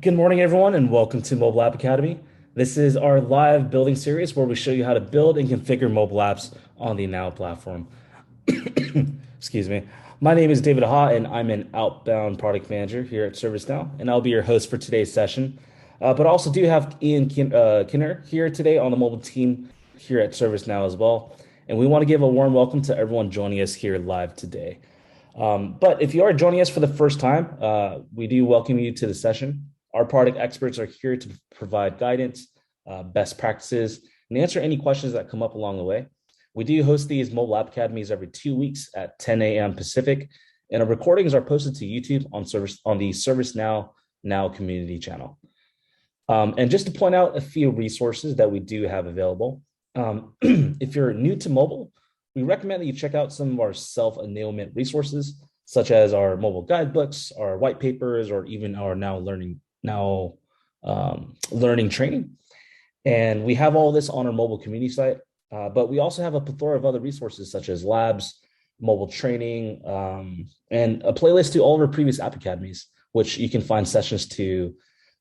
Good morning, everyone, and welcome to Mobile App Academy. This is our live building series where we show you how to build and configure mobile apps on the Now platform. Excuse me. My name is David Ha, and I'm an outbound product manager here at ServiceNow, and I'll be your host for today's session. But I also do have Kinnear here today on the mobile team here at ServiceNow as well. And we want to give a warm welcome to everyone joining us here live today. But if you are joining us for the first time, we do welcome you to the session. Our product experts are here to provide guidance, best practices, and answer any questions that come up along the way. We do host these mobile app academies every 2 weeks at 10 a.m. Pacific, and our recordings are posted to YouTube on the ServiceNow Now community channel. And just to point out a few resources that we do have available. If you're new to mobile, we recommend that you check out some of our self-enablement resources, such as our mobile guidebooks, our white papers, or even our learning training. And we have all this on our mobile community site, but we also have a plethora of other resources such as labs, mobile training, and a playlist to all of our previous app academies, which you can find sessions to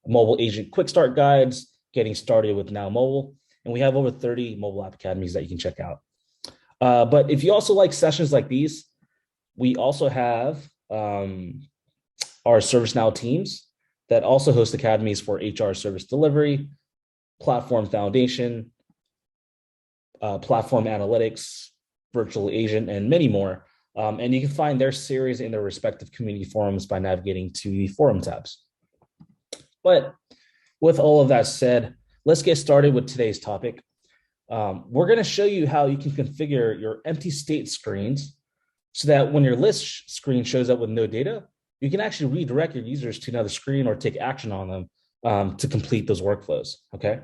mobile agent quick start guides, getting started with Now Mobile. And we have over 30 mobile app academies that you can check out. But if you also like sessions like these, we also have our ServiceNow teams that also host academies for HR service delivery, platform foundation, platform analytics, virtual agent, and many more. And you can find their series in their respective community forums by navigating to the forum tabs. But with all of that said, let's get started with today's topic. We're going to show you how you can configure your empty state screens so that when your list screen shows up with no data, you can actually redirect your users to another screen or take action on them to complete those workflows, okay?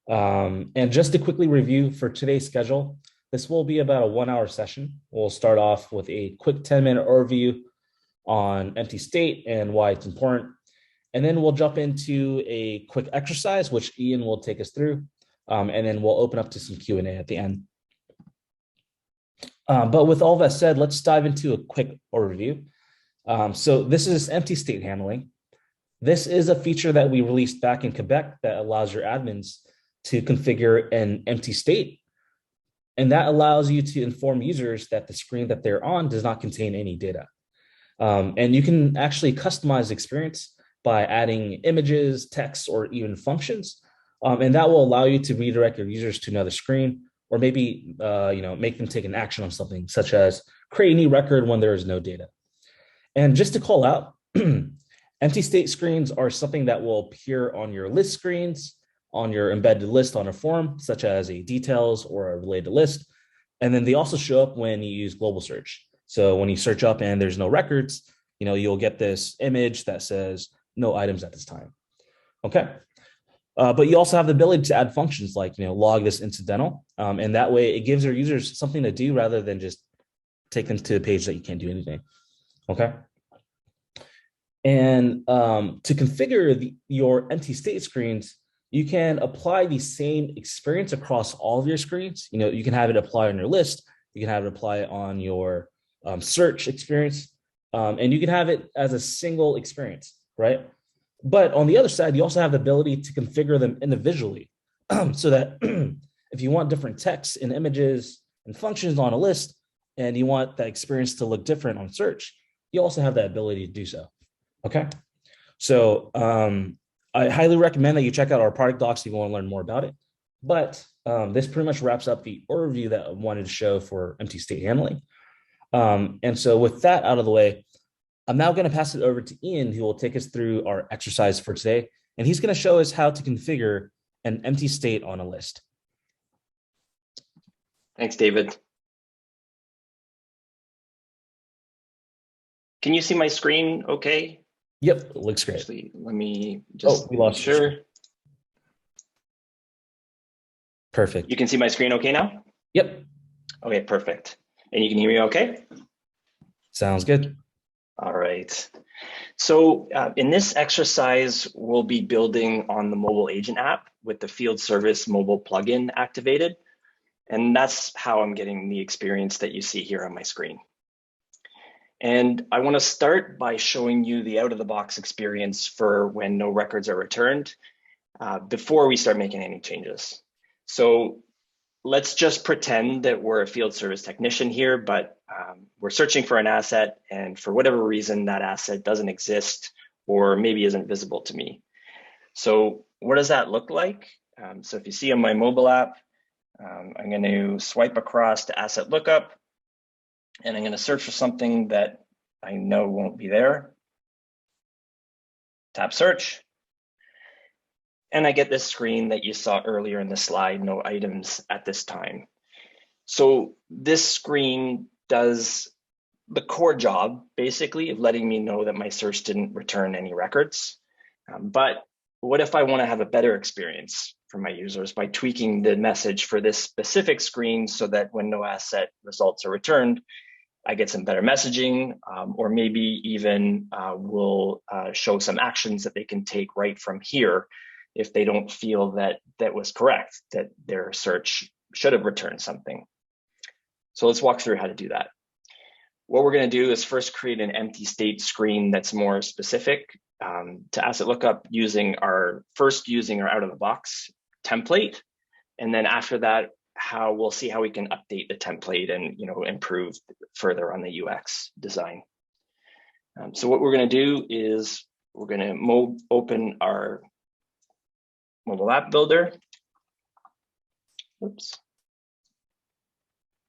And just to quickly review for today's schedule, this will be about a 1-hour session. We'll start off with a quick 10-minute overview on empty state and why it's important. And then we'll jump into a quick exercise, which Ian will take us through. And then we'll open up to some Q&A at the end. But with all that said, let's dive into a quick overview. So this is empty state handling. This is a feature that we released back in Quebec that allows your admins to configure an empty state. And that allows you to inform users that the screen that they're on does not contain any data. And you can actually customize the experience by adding images, text, or even functions. And that will allow you to redirect your users to another screen, or maybe make them take an action on something, such as create a new record when there is no data. And just to call out, empty state screens are something that will appear on your list screens, on your embedded list on a form, such as a details or a related list. And then they also show up when you use global search. So when you search up and there's no records, you'll get this image that says no items at this time. Okay. But you also have the ability to add functions like, log this incidental. And that way it gives your users something to do rather than just take them to a page that you can't do anything. Okay. And to configure your empty state screens, you can apply the same experience across all of your screens. You can have it apply on your list. You can have it apply on your search experience. And you can have it as a single experience, right? But on the other side, you also have the ability to configure them individually so that if you want different text and images and functions on a list, and you want that experience to look different on search, you also have that ability to do so. Okay. So I highly recommend that you check out our product docs if you want to learn more about it. But this pretty much wraps up the overview that I wanted to show for empty state handling. And so with that out of the way, I'm now going to pass it over to Ian, who will take us through our exercise for today. And he's going to show us how to configure an empty state on a list. Thanks, David. Can you see my screen okay? Yep, it looks great. Actually, let me just we lost sure. Perfect. You can see my screen okay now? Yep. Okay, perfect. And you can hear me okay? Sounds good. All right. So in this exercise, we'll be building on the mobile agent app with the field service mobile plugin activated. And that's how I'm getting the experience that you see here on my screen. And I want to start by showing you the out-of-the-box experience for when no records are returned before we start making any changes. So let's just pretend that we're a field service technician here, but we're searching for an asset, and for whatever reason, that asset doesn't exist or maybe isn't visible to me. So what does that look like? So if you see on my mobile app, I'm going to swipe across to asset lookup, and I'm going to search for something that I know won't be there. Tap search. And I get this screen that you saw earlier in the slide, no items at this time. So this screen does the core job, basically, of letting me know that my search didn't return any records. But what if I want to have a better experience for my users by tweaking the message for this specific screen so that when no asset results are returned, I get some better messaging, or maybe even will show some actions that they can take right from here if they don't feel that that was correct, that their search should have returned something. So let's walk through how to do that. What we're going to do is first create an empty state screen that's more specific to asset lookup using our out-of-the-box template. And then after that, we'll see how we can update the template and improve further on the UX design. So what we're going to do is we're going to open our mobile app builder. Oops.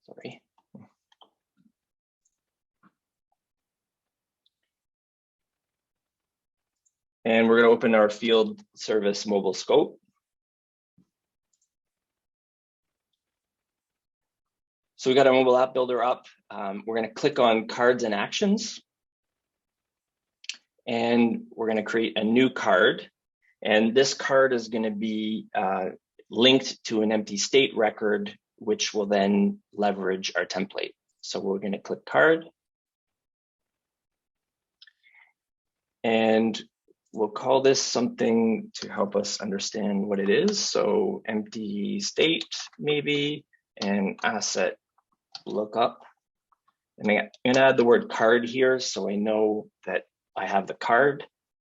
Sorry. And we're going to open our field service mobile scope. So we got our mobile app builder up. We're going to click on cards and actions. And we're going to create a new card. And this card is going to be linked to an empty state record, which will then leverage our template. So we're going to click card. And we'll call this something to help us understand what it is. So empty state, maybe, and asset lookup. And I'm going to add the word card here so I know that I have the card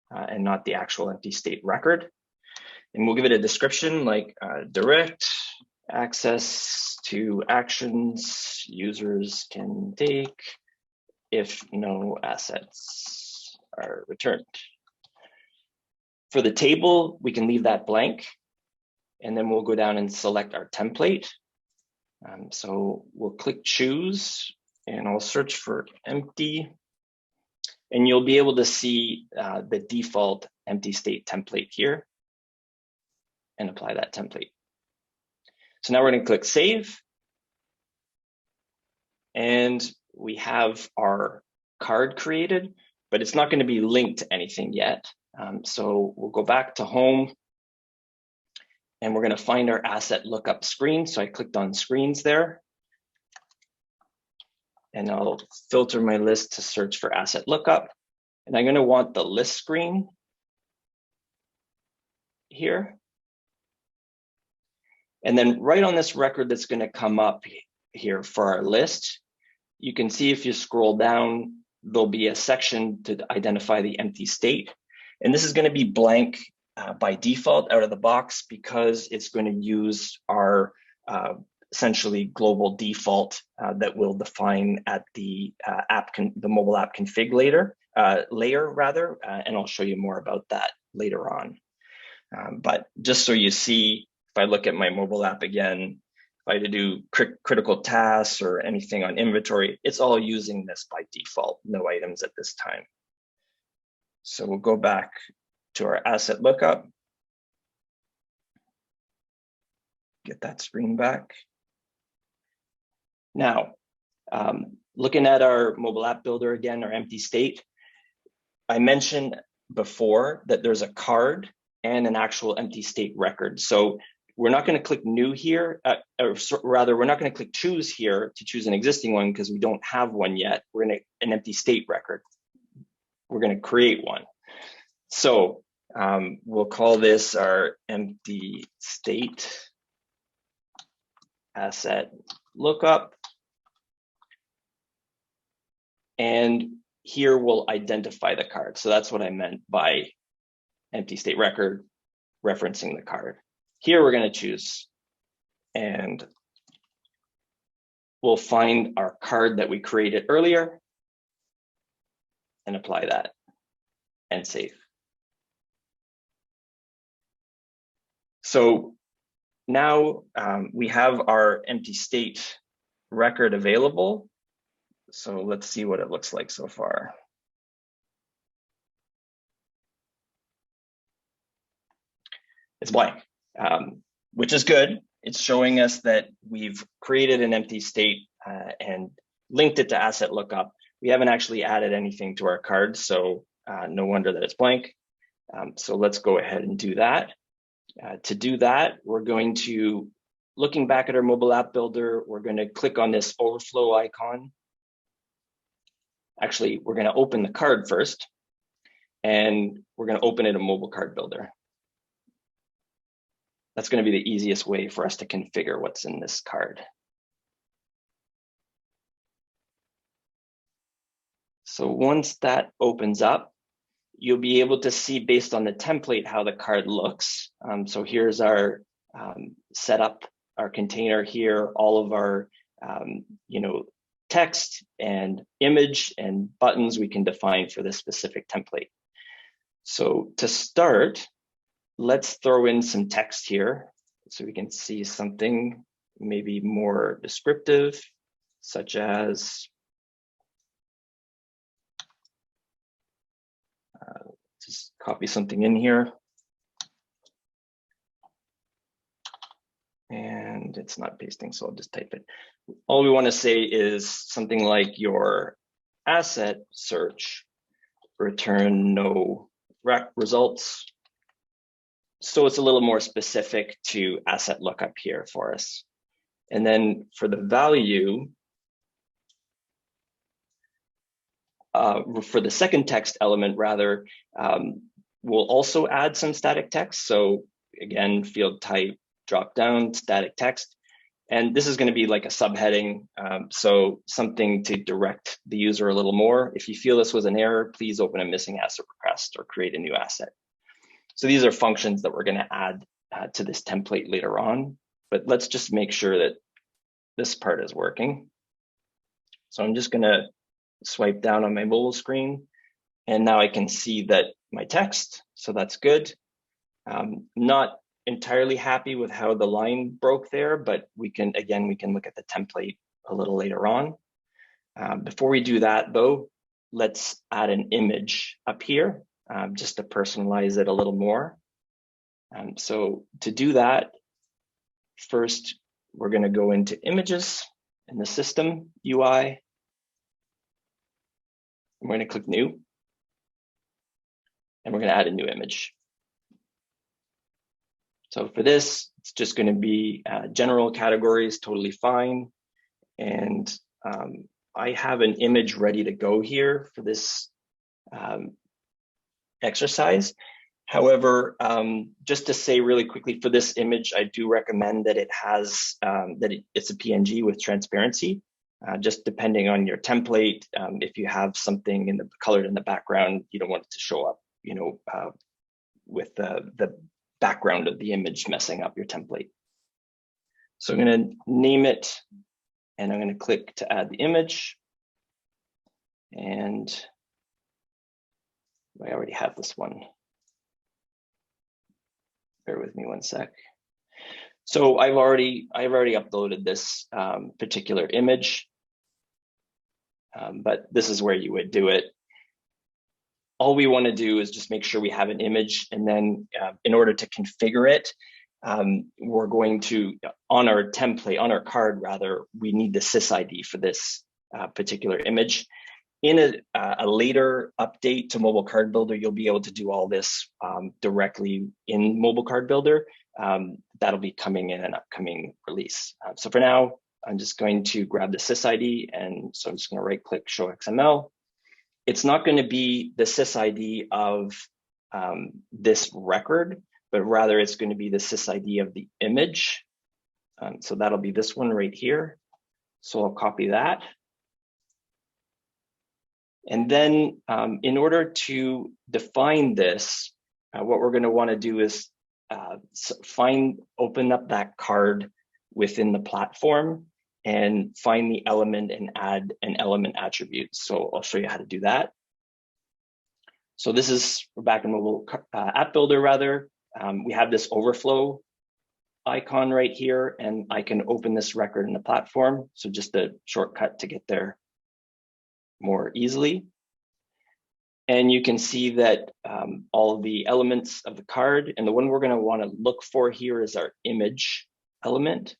and not the actual empty state record. And we'll give it a description like direct access to actions users can take if no assets are returned. For the table, we can leave that blank, and then we'll go down and select our template. So we'll click choose, and I'll search for empty, and you'll be able to see the default empty state template here and apply that template. So now we're going to click save, and we have our card created, but it's not going to be linked to anything yet. So we'll go back to home, and we're going to find our asset lookup screen. So I clicked on screens there, and I'll filter my list to search for asset lookup. And I'm going to want the list screen here. And then right on this record that's going to come up here for our list, you can see if you scroll down, there'll be a section to identify the empty state. And this is going to be blank by default out of the box because it's going to use our essentially global default that we'll define at the mobile app config layer, and I'll show you more about that later on. But just so you see, if I look at my mobile app again, if I had to do critical tasks or anything on inventory, it's all using this by default, no items at this time. So we'll go back to our asset lookup, get that screen back. Now, looking at our mobile app builder again, our empty state, I mentioned before that there's a card and an actual empty state record. So we're not going to click new here, or rather, we're not going to click choose here to choose an existing one because we don't have one yet. We're in an empty state record. We're going to create one. So we'll call this our empty state asset lookup. And here we'll identify the card. So that's what I meant by empty state record referencing the card. Here we're going to choose, and we'll find our card that we created earlier and apply that and save. So now we have our empty state record available. So let's see what it looks like so far. It's blank, which is good. It's showing us that we've created an empty state and linked it to asset lookup. We haven't actually added anything to our card, so no wonder that it's blank. So let's go ahead and do that. To do that, we're going to, looking back at our mobile app builder, we're going to click on this overflow icon. Actually, we're going to open the card first, and we're going to open it in mobile card builder. That's going to be the easiest way for us to configure what's in this card. So once that opens up, you'll be able to see based on the template how the card looks. So here's our setup, our container here, all of our text and image and buttons we can define for this specific template. So to start, let's throw in some text here so we can see something maybe more descriptive, such as just copy something in here. And it's not pasting, so I'll just type it. All we want to say is something like your asset search, return no results. So it's a little more specific to asset lookup here for us. And then for the value, for the second text element, rather, we'll also add some static text. So again, field type, drop down, static text. And this is going to be like a subheading, so something to direct the user a little more. If you feel this was an error, please open a missing asset request or create a new asset. So these are functions that we're going to add to this template later on, but let's just make sure that this part is working. So I'm just going to swipe down on my mobile screen, and now I can see that my text, so that's good. Not entirely happy with how the line broke there, but we can look at the template a little later on. Before we do that though, let's add an image up here, just to personalize it a little more. So to do that, first, we're going to go into images in the system UI. I'm going to click new, and we're going to add a new image. So for this, it's just going to be general categories, totally fine. And I have an image ready to go here for this exercise. However, just to say really quickly, for this image, I do recommend that it has it's a PNG with transparency. Just depending on your template, if you have something colored in the background, you don't want it to show up, with the background of the image messing up your template. So I'm going to name it, and I'm going to click to add the image. And I already have this one. Bear with me one sec. So I've already uploaded this particular image, but this is where you would do it. All we want to do is just make sure we have an image, and then in order to configure it, we're going to, on our template, on our card rather, we need the sysid for this particular image. In a later update to Mobile Card Builder, you'll be able to do all this directly in Mobile Card Builder. That'll be coming in an upcoming release. So for now, I'm just going to grab the sysid, and so I'm just going to right-click Show XML. It's not going to be the sysid of this record, but rather it's going to be the sysid of the image. So that'll be this one right here. So I'll copy that. And then in order to define this, what we're going to want to do is open up that card within the platform and find the element and add an element attribute. So I'll show you how to do that. So this is, we're back in mobile app builder rather. We have this overflow icon right here, and I can open this record in the platform. So just a shortcut to get there more easily. And you can see that all the elements of the card, and the one we're going to want to look for here is our image element.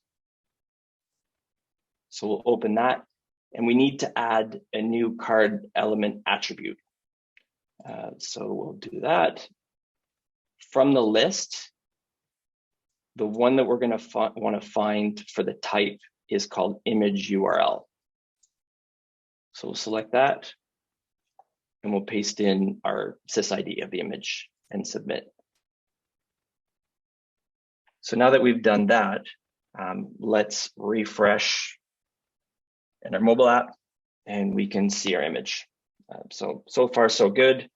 So we'll open that, and we need to add a new card element attribute. So we'll do that. From the list, the one that we're going to want to find for the type is called image URL. So we'll select that, and we'll paste in our sysid of the image and submit. So now that we've done that, let's refresh in our mobile app, and we can see our image. So far, so good.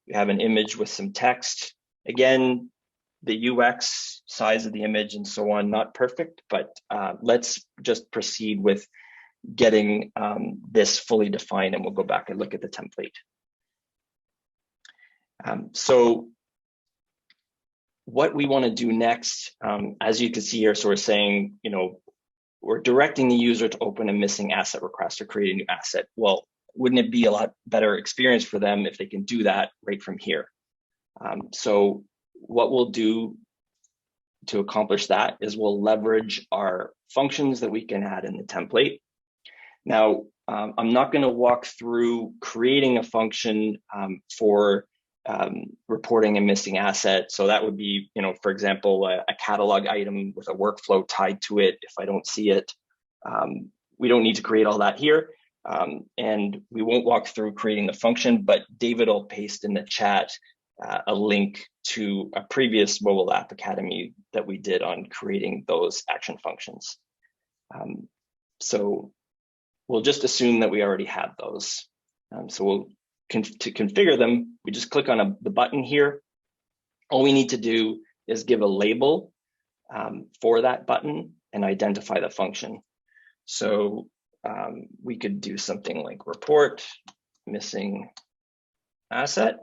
We have an image with some text. Again, the UX size of the image and so on, not perfect, but let's just proceed with getting this fully defined, and we'll go back and look at the template. So what we want to do next, as you can see here, so we're saying, we're directing the user to open a missing asset request or create a new asset. Well, wouldn't it be a lot better experience for them if they can do that right from here? So what we'll do to accomplish that is we'll leverage our functions that we can add in the template. Now, I'm not going to walk through creating a function for reporting a missing asset. So that would be, for example, a catalog item with a workflow tied to it. If I don't see it, we don't need to create all that here. And we won't walk through creating the function, but David will paste in the chat a link to a previous mobile app academy that we did on creating those action functions. So we'll just assume that we already have those. So to configure them, we just click on the button here. All we need to do is give a label for that button and identify the function. So we could do something like report missing asset.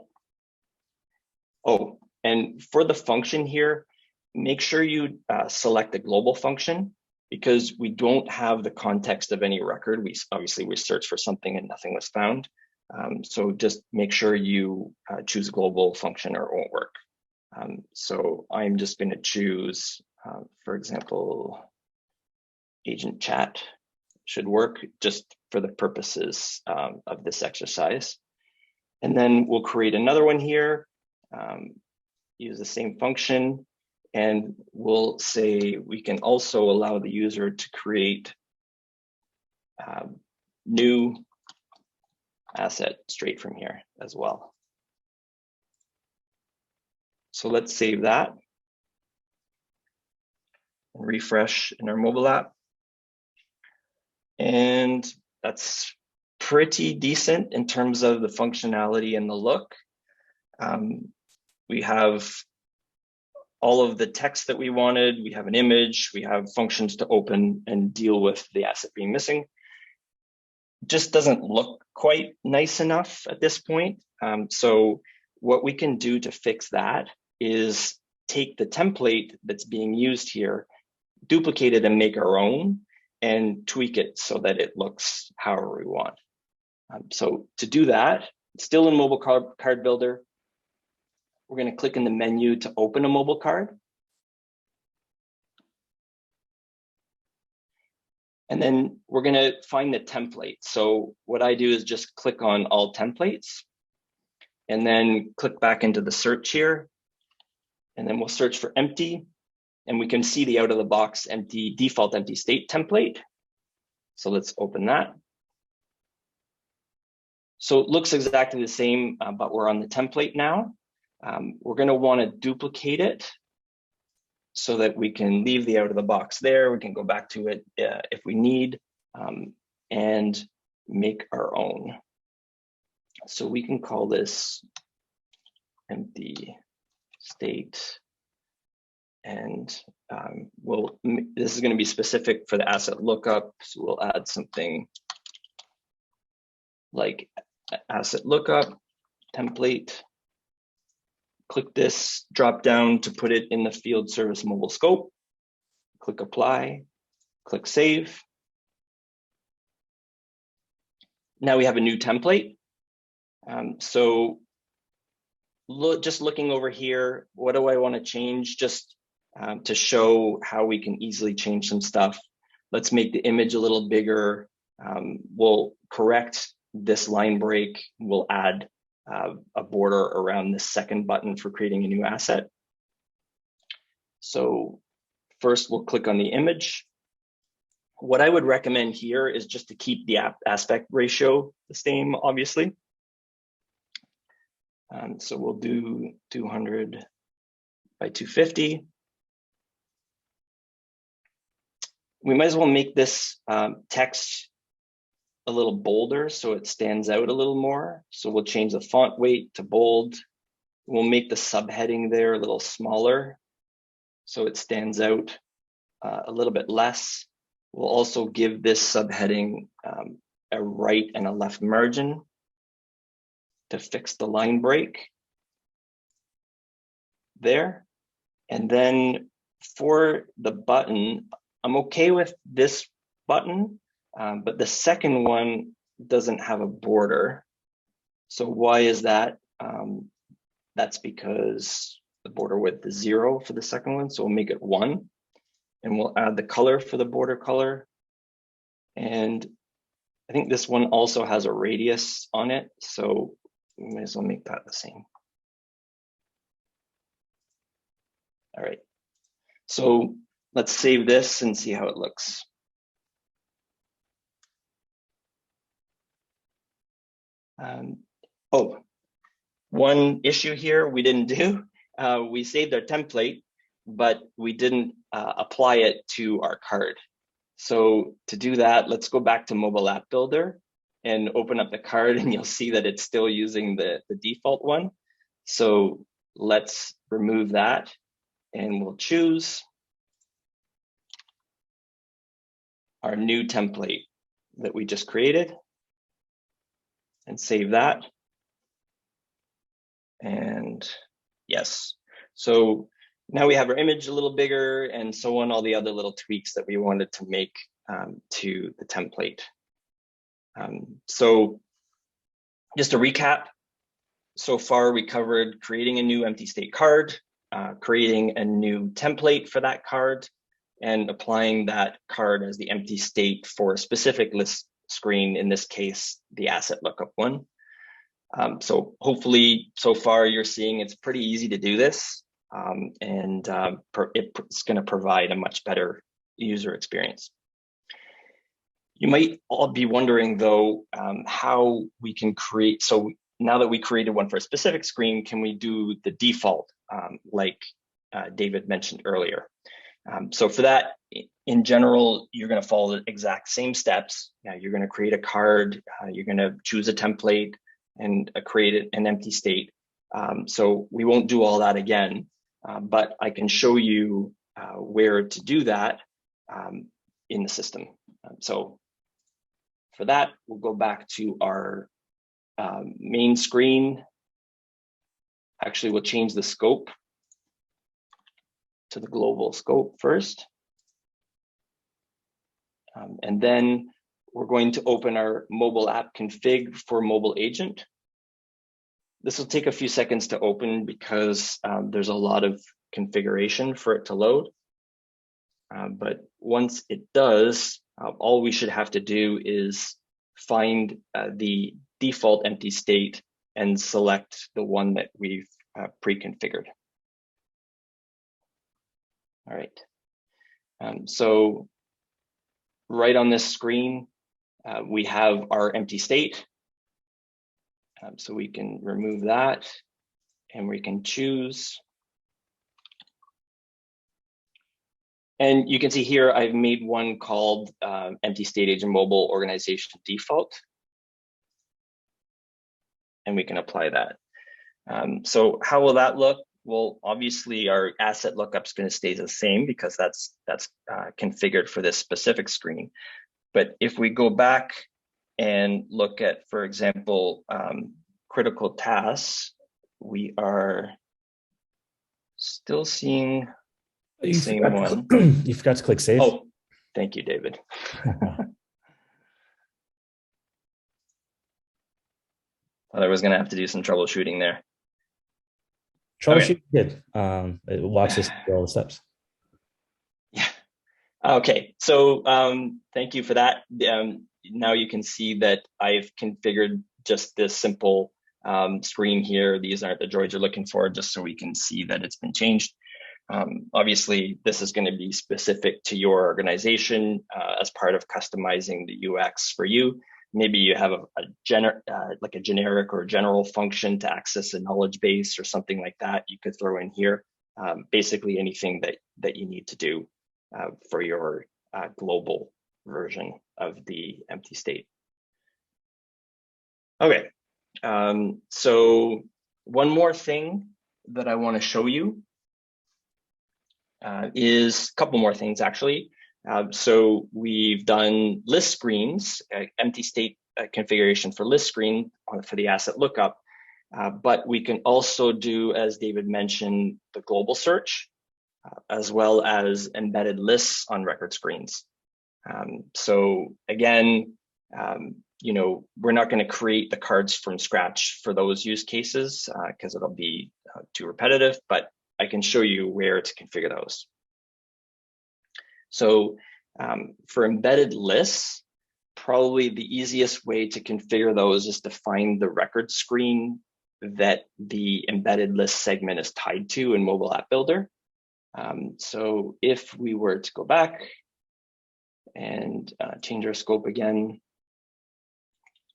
Oh, and for the function here, make sure you select the global function, because we don't have the context of any record. We searched for something and nothing was found. So just make sure you choose a global function or it won't work. So I'm just going to choose, for example, agent chat should work just for the purposes of this exercise. And then we'll create another one here, use the same function, and we'll say we can also allow the user to create new asset straight from here as well. So let's save that and refresh in our mobile app. And that's pretty decent in terms of the functionality and the look. We have all of the text that we wanted. We have an image, we have functions to open and deal with the asset being missing. Just doesn't look quite nice enough at this point. So what we can do to fix that is take the template that's being used here, duplicate it and make our own, and tweak it so that it looks however we want. So to do that, still in mobile card builder, we're going to click in the menu to open a mobile card. And then we're going to find the template. So what I do is just click on all templates and then click back into the search here. And then we'll search for empty, and we can see the out of the box empty default empty state template. So let's open that. So it looks exactly the same, but we're on the template now. We're going to want to duplicate it so that we can leave the out of the box there. We can go back to it if we need, and make our own. So we can call this empty state, and this is going to be specific for the asset lookup. So we'll add something like asset lookup template. Click this drop down to put it in the field service mobile scope. Click apply, click save. Now we have a new template. So just looking over here, what do I want to change? Just to show how we can easily change some stuff. Let's make the image a little bigger. We'll correct this line break. We'll add a border around this second button for creating a new asset. So first we'll click on the image. What I would recommend here is just to keep the aspect ratio the same, obviously. So we'll do 200 by 250. We might as well make this text a little bolder so it stands out a little more. So we'll change the font weight to bold. We'll make the subheading there a little smaller so it stands out a little bit less. We'll also give this subheading a right and a left margin to fix the line break there. And then for the button, I'm okay with this button, but the second one doesn't have a border. So why is that? That's because the border width is 0 for the second one, so we'll make it 1. And we'll add the color for the border color. And I think this one also has a radius on it, so we might as well make that the same. All right, so let's save this and see how it looks. Oh, one issue here we didn't do. We saved our template, but we didn't apply it to our card. So to do that, let's go back to Mobile App Builder and open up the card, and you'll see that it's still using the default one. So let's remove that, and we'll choose our new template that we just created and save that. And yes, so now we have our image a little bigger, and so on, all the other little tweaks that we wanted to make to the template. So just to recap, so far we covered creating a new empty state card, creating a new template for that card, and applying that card as the empty state for a specific list screen, in this case, the asset lookup one. So hopefully so far you're seeing it's pretty easy to do this, and it's going to provide a much better user experience. You might all be wondering though, how we can create, so now that we created one for a specific screen, can we do the default like David mentioned earlier? So for that, in general, you're going to follow the exact same steps. You're going to create a card, you're going to choose a template and create an empty state. So we won't do all that again, but I can show you where to do that in the system. So for that, we'll go back to our main screen. Actually, we'll change the scope to the global scope first. And then we're going to open our mobile app config for mobile agent. This will take a few seconds to open because there's a lot of configuration for it to load. But once it does, all we should have to do is find the default empty state and select the one that we've pre-configured. All right. So right on this screen, we have our empty state. So we can remove that and we can choose. And you can see here, I've made one called empty state agent mobile organization default. and we can apply that. So how will that look? Well, obviously our asset lookup is going to stay the same because that's configured for this specific screen. But if we go back and look at, for example, critical tasks, we are still seeing the same one. You forgot to click save. Oh, thank you, David. Thought I was going to have to do some troubleshooting there. Troubleshooting good. It walks us through all the steps. Yeah. Okay. So thank you for that. Now you can see that I've configured just this simple screen here. These aren't the droids you're looking for, just so we can see that it's been changed. Obviously, this is going to be specific to your organization as part of customizing the UX for you. Maybe you have like a generic or general function to access a knowledge base or something like that. You could throw in here. Basically, anything that you need to do for your global version of the empty state. Okay. So one more thing that I want to show you is a couple more things actually. So we've done list screens, empty state configuration for list screen for the asset lookup, but we can also do, as David mentioned, the global search, as well as embedded lists on record screens. So again, we're not going to create the cards from scratch for those use cases because it'll be too repetitive, but I can show you where to configure those. So for embedded lists, probably the easiest way to configure those is to find the record screen that the embedded list segment is tied to in Mobile App Builder. So if we were to go back and change our scope again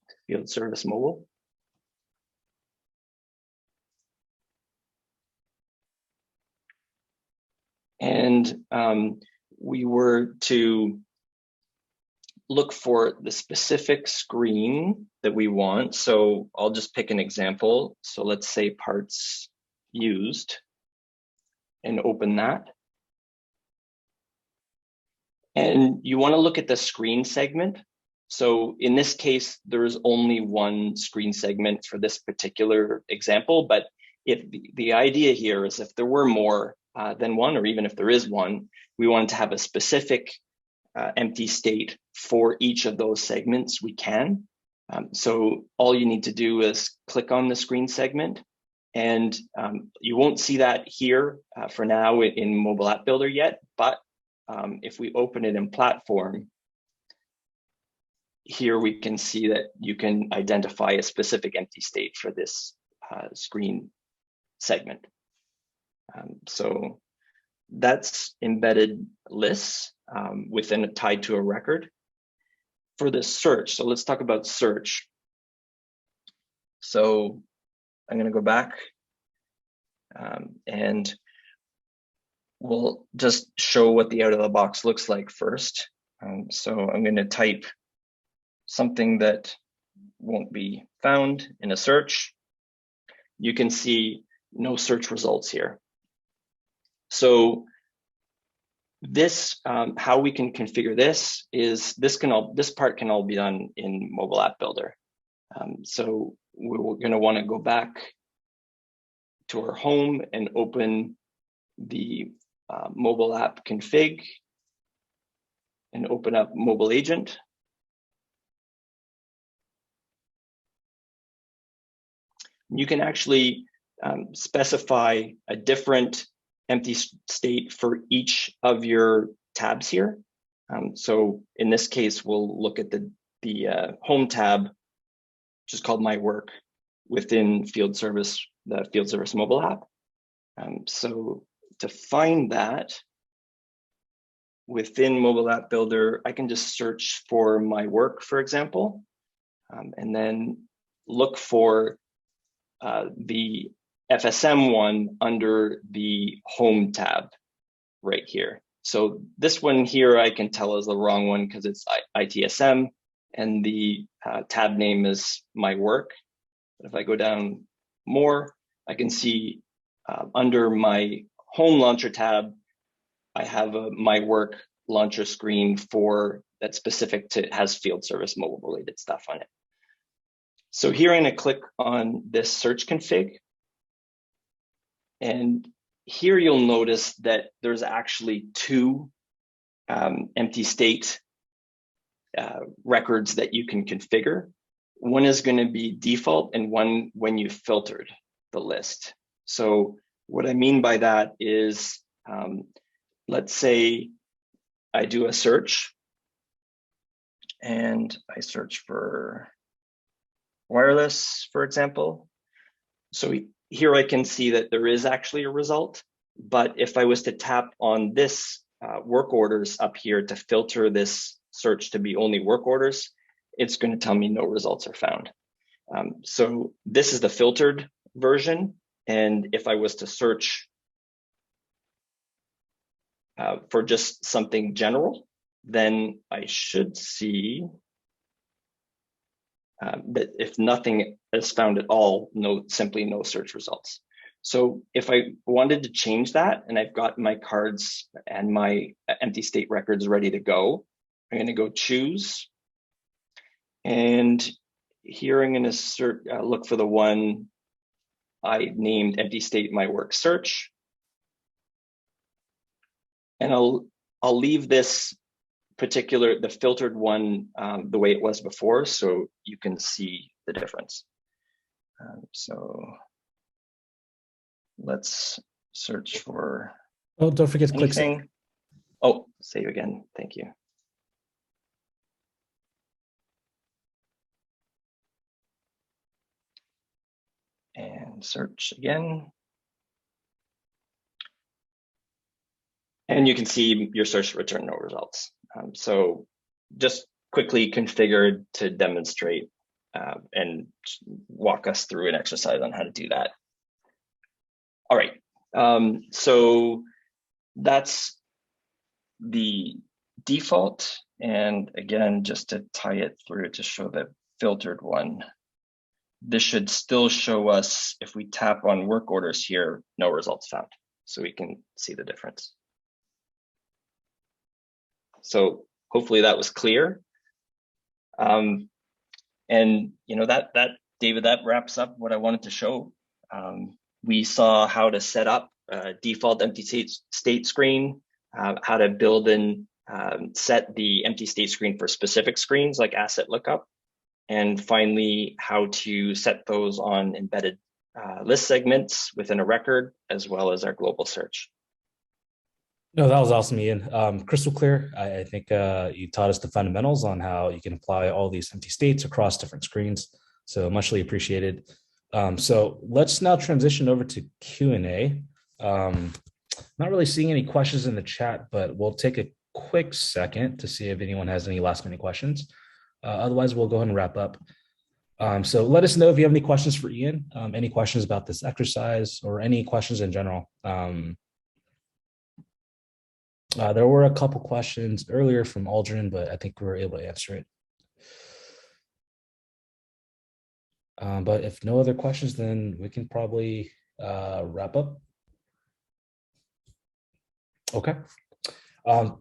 to Field Service Mobile. And we were to look for the specific screen that we want. So I'll just pick an example. So let's say parts used and open that. And you want to look at the screen segment. So in this case, there's only one screen segment for this particular example. But if the idea here is if there were more than one, or even if there is one, we want to have a specific empty state for each of those segments, we can. So all you need to do is click on the screen segment, and you won't see that here for now in Mobile App Builder yet, but if we open it in Platform, here we can see that you can identify a specific empty state for this screen segment. So that's embedded lists within tied to a record. For the search, so let's talk about search. So I'm going to go back and we'll just show what the out of the box looks like first. So I'm going to type something that won't be found in a search. You can see no search results here. So this, how we can configure this is this part can all be done in Mobile App Builder. So we're going to want to go back to our home and open the mobile app config and open up mobile agent. You can actually specify a different empty state for each of your tabs here. So in this case, we'll look at the home tab, which is called My Work within Field Service, the Field Service mobile app. So to find that within Mobile App Builder, I can just search for My Work, for example, and then look for the FSM one under the Home tab right here. So this one here I can tell is the wrong one because it's ITSM and the tab name is My Work. But if I go down more, I can see under my home launcher tab, I have a my work launcher screen for that's specific to, has field service mobile related stuff on it. So here I'm going to click on this search config. And here you'll notice that there's actually two empty state records that you can configure. One is going to be default and one when you filtered the list. So what I mean by that is, let's say I do a search and I search for wireless, for example. So here I can see that there is actually a result, but if I was to tap on this work orders up here to filter this search to be only work orders, it's going to tell me no results are found. So this is the filtered version. And if I was to search for just something general, then I should see that if nothing is found at all, simply no search results. So if I wanted to change that and I've got my cards and my empty state records ready to go, I'm going to go choose. And here I'm going to look for the one I named empty state my work search. And I'll leave this the filtered one the way it was before, so you can see the difference. So let's search for don't forget to anything. click. Oh, save again. Thank you. And search again. And you can see your search return no results. So just quickly configured to demonstrate and walk us through an exercise on how to do that. All right, so that's the default. And again, just to tie it through to show the filtered one, this should still show us, if we tap on work orders here, no results found. So we can see the difference. So hopefully that was clear. And David, that wraps up what I wanted to show. We saw how to set up a default empty state screen, how to build and set the empty state screen for specific screens like asset lookup, and finally how to set those on embedded list segments within a record, as well as our global search. No, that was awesome, Ian. Crystal clear. I think you taught us the fundamentals on how you can apply all these empty states across different screens. So muchly appreciated. So let's now transition over to Q&A. Not really seeing any questions in the chat, but we'll take a quick second to see if anyone has any last minute questions. Otherwise, we'll go ahead and wrap up. So let us know if you have any questions for Ian, any questions about this exercise or any questions in general. There were a couple questions earlier from Aldrin, but I think we were able to answer it. But if no other questions, then we can probably wrap up. Okay.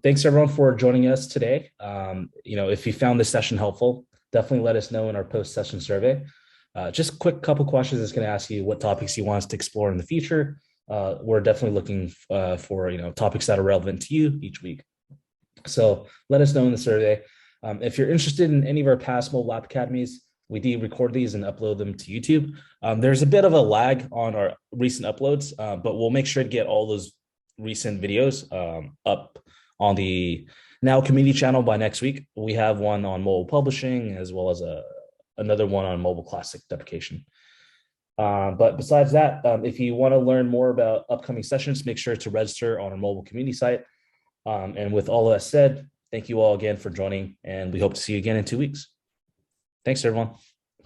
Thanks everyone for joining us today. If you found this session helpful, definitely let us know in our post-session survey. Just a quick couple questions. It's going to ask you what topics you want us to explore in the future. We're definitely looking for topics that are relevant to you each week. So let us know in the survey. If you're interested in any of our past mobile app academies, we do record these and upload them to YouTube. There's a bit of a lag on our recent uploads, but we'll make sure to get all those recent videos up on the Now community channel by next week. We have one on mobile publishing as well as another one on mobile classic deprecation. But besides that, if you want to learn more about upcoming sessions, make sure to register on our mobile community site. And with all that said, thank you all again for joining, and we hope to see you again in 2 weeks. Thanks, everyone.